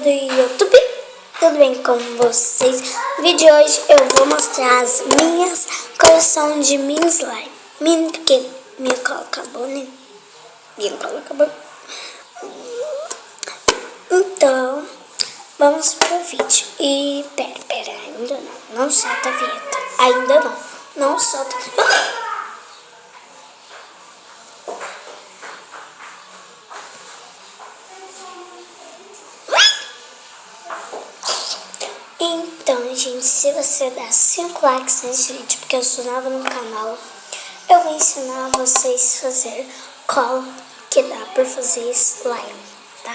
do YouTube, tudo bem com vocês? No vídeo de hoje eu vou mostrar as minhas coleções de mini slime. Mini porque minha cola acabou, né? Minha cola acabou. Então, vamos pro vídeo. E pera, ainda não solta a vinheta. Ainda não solta. Então, gente, se você der 5 likes nesse vídeo, porque eu sou nova no canal, eu vou ensinar vocês a fazer cola que dá pra fazer slime, tá?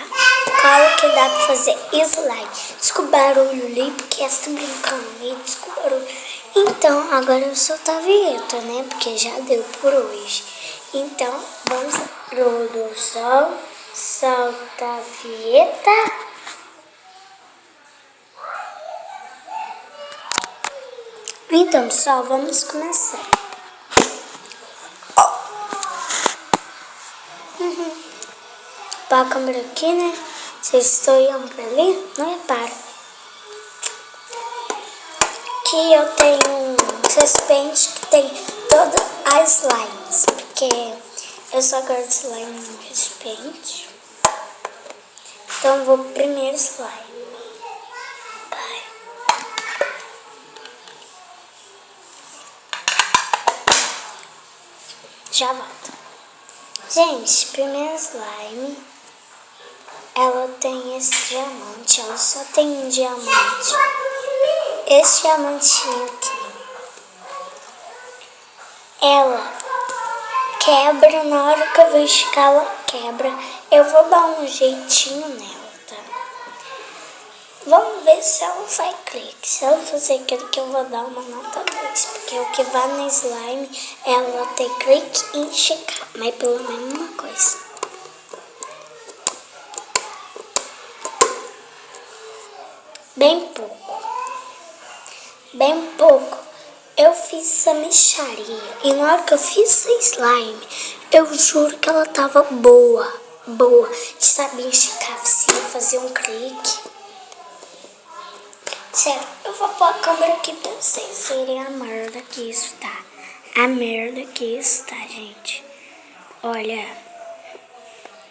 Cola que dá pra fazer slime. Desculpa o barulho ali, porque eu estou brincando, né? Desculpa o barulho. Então, agora eu vou soltar a vinheta, né? Porque já deu por hoje. Então, vamos lá. Produção, solta a vinheta. Então, pessoal, vamos começar. Para a câmera aqui, né? Vocês estão olhando para ali? Não repara. Aqui eu tenho um recipiente que tem todas as slimes, porque eu só guardo slime no recipiente. Então, eu vou pro primeiro slime. Já volto. Gente, primeiro slime, ela tem esse diamante, ela só tem um diamante. Esse diamantinho aqui, ela quebra, na hora que eu vejo que ela quebra, eu vou dar um jeitinho nela, tá? Vamos ver se ela faz clique. Se ela fazer aquilo que eu vou dar uma nota 2. Porque o que vai no slime é ela ter clique e esticar. Mas pelo menos uma coisa. Bem pouco. Bem pouco. Eu fiz essa mixaria. E na hora que eu fiz essa slime, eu juro que ela tava boa. Boa. De saber esticar, se fazer um clique. Sério, eu vou pôr a câmera aqui pra vocês verem a merda que isso tá. A merda que isso tá, gente. Olha,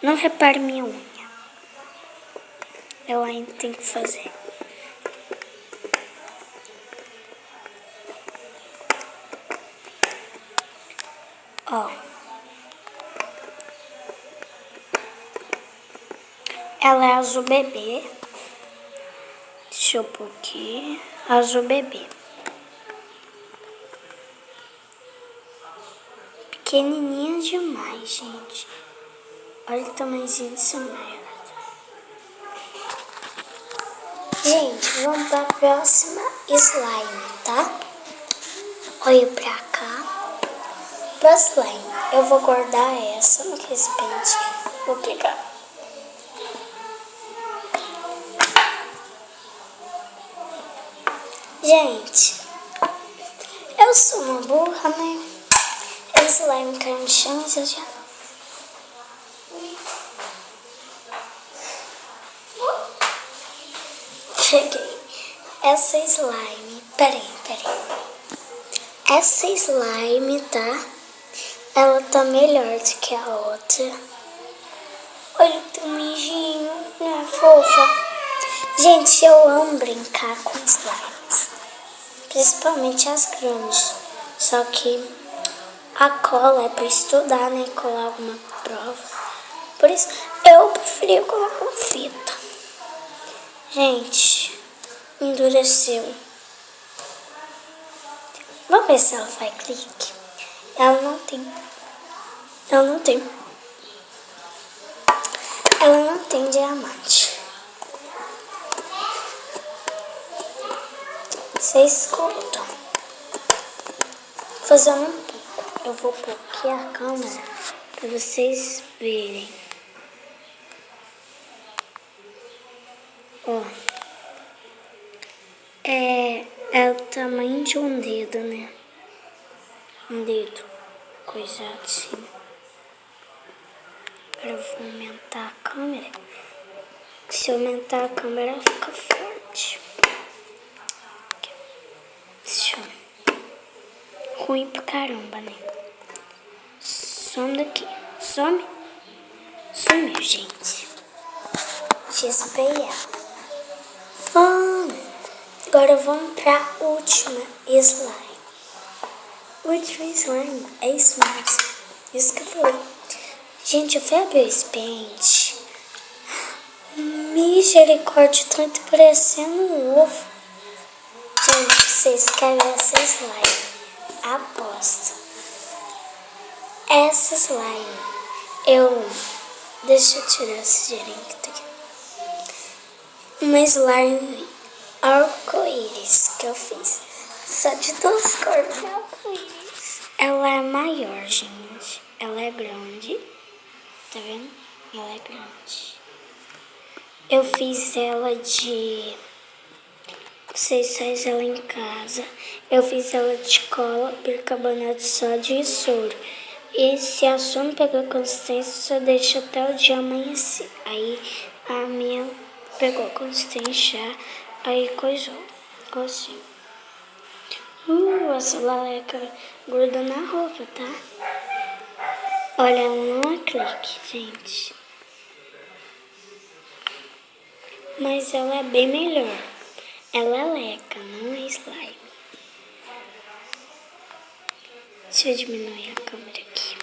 não repare minha unha. Eu ainda tenho que fazer. Ó. Ela é azul bebê. Deixa eu pôr aqui. Azul bebê. Pequenininha demais, gente. Olha o tamanhozinho dessa merda. Gente, vamos para a próxima slime, tá? Olha pra cá. Pra slime, eu vou guardar essa no recipiente. Vou pegar. Gente, eu sou uma burra, né? Esse slime caiu no chão, mas eu já... Peguei. Essa slime... Peraí. Essa slime, tá? Ela tá melhor do que a outra. Olha o tamanhozinho, não é fofa? Gente, eu amo brincar com slimes. Principalmente as grandes. Só que a cola é pra estudar, né? Colar alguma prova. Por isso, eu preferia colar com fita. Gente, endureceu. Vamos ver se ela faz clique. Ela não tem. Ela não tem diamante. Vocês escutam. Fazendo um pouco. Eu vou pôr aqui a câmera para vocês verem. Ó. É o tamanho de um dedo, né? Um dedo. Coisado assim. Agora eu vou aumentar a câmera. Se Se eu aumentar a câmera, fica forte. Deixa eu... Ruim pra caramba, né? Some daqui. Some. Sumiu, gente. XPL. Agora vamos pra última slime. Última slime. É isso mesmo. Isso que eu falei. Gente, eu fui abrir esse pente. Misericórdia, tô parecendo um ovo. Gente, vocês querem essa slime? Aposto. Essa slime, deixa eu tirar esse gerente que tá aqui. Uma slime arco-íris que eu fiz. Só de 2 cores arco-íris. Ela é maior, gente. Ela é grande. Tá vendo? Ela é grande. Eu fiz ela de... Vocês fazem ela em casa. Eu fiz ela de cola, bicarbonato de sódio e soro. E se a sua não pegar consistência, só deixa até o dia amanhecer. Aí a minha pegou consistência, aí coisou. Ficou assim. Essa laleca gruda na roupa, tá? Olha, ela não é clique, gente. Mas ela é bem melhor. Ela é leca, não é slime. Deixa eu diminuir a câmera aqui.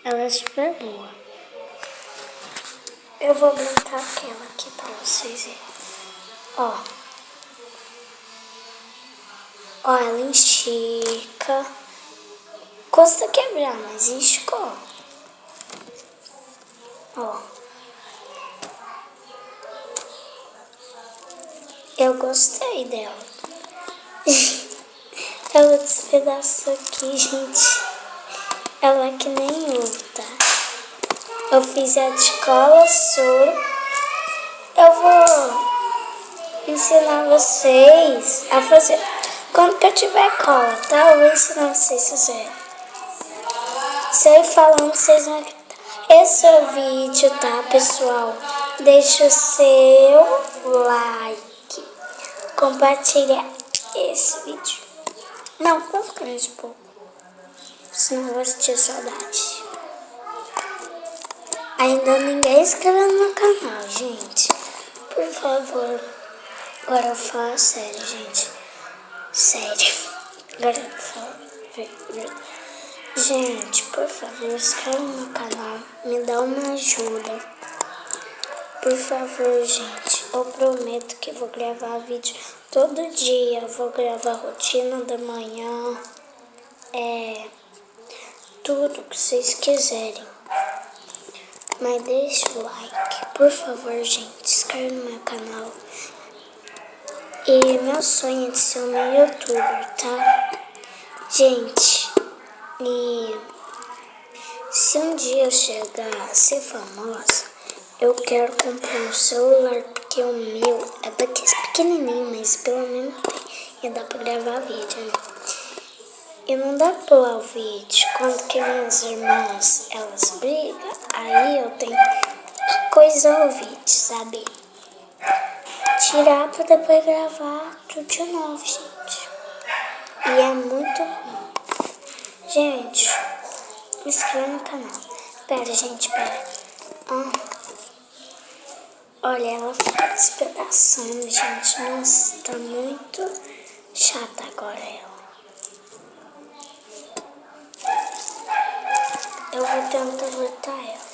Ela é super boa. Eu vou brincar aquela aqui pra vocês verem. Ó, ela estica. Custa quebrar, mas esticou. Ó. Eu gostei dela. Ela despedaçou aqui, gente. Ela é que nem ovo, tá? Eu fiz a de cola, soro. Eu vou ensinar vocês a fazer. Quando que eu tiver cola, tá? Eu vou ensinar vocês a fazer. Se eu ir falando, vocês vão acreditar. Esse é o vídeo, tá, pessoal? Deixa o seu like. Compartilha esse vídeo. Não, vou ficar de pouco. Senão eu vou sentir saudade. Ainda ninguém inscreveu no meu canal, gente. Por favor. Agora eu falo sério, gente. Sério. Agora eu falo. Gente, por favor, inscreva no meu canal. Me dá uma ajuda. Por favor, gente. Eu prometo que vou gravar vídeo todo dia. Eu vou gravar rotina da manhã. Tudo que vocês quiserem. Mas deixa o like, por favor, gente. Se inscreve no meu canal. E meu sonho é de ser um youtuber, tá? Gente, e se um dia eu chegar a ser famosa, eu quero comprar um celular, porque o meu é daqueles pequenininho, mas pelo menos tem. E dá pra gravar vídeo, né? E não dá pra pular o vídeo. Quando que minhas irmãs, elas brigam, aí eu tenho que coisar o vídeo, sabe? Tirar pra depois gravar tudo de novo, gente. E é muito ruim. Gente, me inscreva no canal. Pera, gente, pera. Olha, ela fica despedaçando, gente. Nossa, tá muito chata agora ela. Eu vou tentar voltar ela.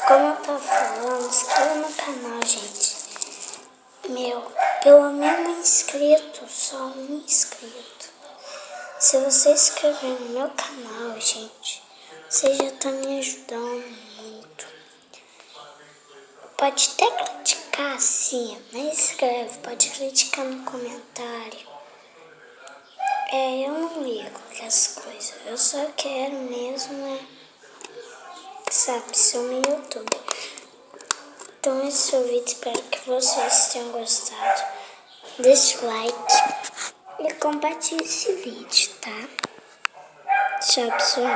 Como eu tava falando, inscreva no canal, gente. Pelo menos inscrito, só um inscrito. Se você inscrever no meu canal, gente, você já tá me ajudando muito. Pode até criticar, sim, mas escreve. Pode criticar no comentário. Eu não ligo com as coisas. Eu só quero mesmo, sabe, ser um youtuber. Então esse é o vídeo, espero que vocês tenham gostado. Deixe o like e compartilhe esse vídeo, tá? Tchau, pessoal.